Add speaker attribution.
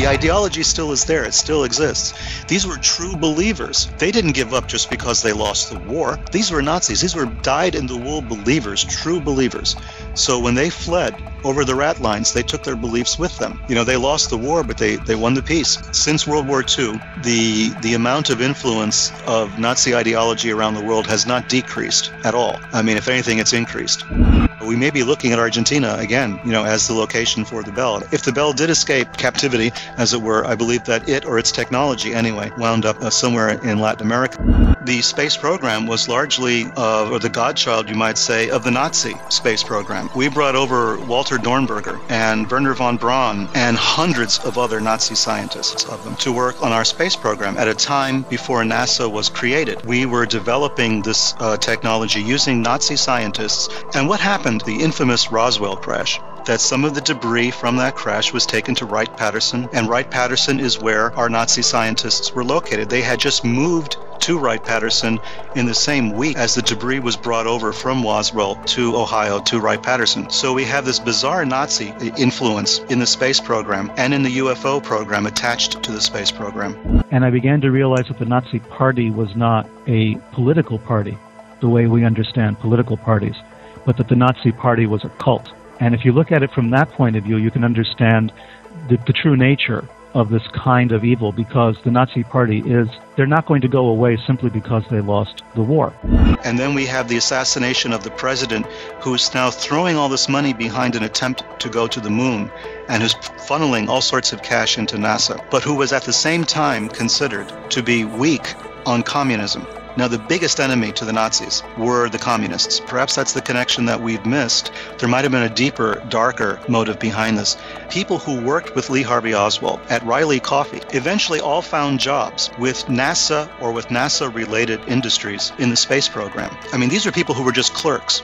Speaker 1: ideology still is there. It still exists. These were true believers. They didn't give up just because they lost the war. These were Nazis. These were dyed-in-the-wool believers, true believers. So when they fled over the rat lines, they took their beliefs with them. You know, they lost the war, but they won the peace. Since World War II, the amount of influence of Nazi ideology around the world has not decreased at all. I mean, if anything, it's increased. We may be looking at Argentina again, you know, as the location for the Bell. If the Bell did escape captivity, as it were, I believe that it, or its technology anyway, wound up somewhere in Latin America. The space program was largely, or the godchild, you might say, of the Nazi space program. We brought over Walter Dornberger and Wernher von Braun and hundreds of other Nazi scientists of them to work on our space program at a time before NASA was created. We were developing this technology using Nazi scientists. And what happened? The infamous Roswell crash. That some of the debris from that crash was taken to Wright-Patterson, and Wright-Patterson is where our Nazi scientists were located. They had just moved to Wright-Patterson in the same week as the debris was brought over from Roswell to Ohio to Wright-Patterson. So we have this bizarre Nazi influence in the space program and in the UFO program attached to the space program.
Speaker 2: And I began to realize that the Nazi Party was not a political party, the way we understand political parties, but that the Nazi Party was a cult. And if you look at it from that point of view, you can understand the true nature of this kind of evil, because the Nazi Party they're not going to go away simply because they lost the war.
Speaker 1: And then we have the assassination of the president, who's now throwing all this money behind an attempt to go to the moon, and who's funneling all sorts of cash into NASA, but who was at the same time considered to be weak on communism. Now, the biggest enemy to the Nazis were the communists. Perhaps that's the connection that we've missed. There might have been a deeper, darker motive behind this. People who worked with Lee Harvey Oswald at Riley Coffee eventually all found jobs with NASA or with NASA-related industries in the space program. I mean, these are people who were just clerks.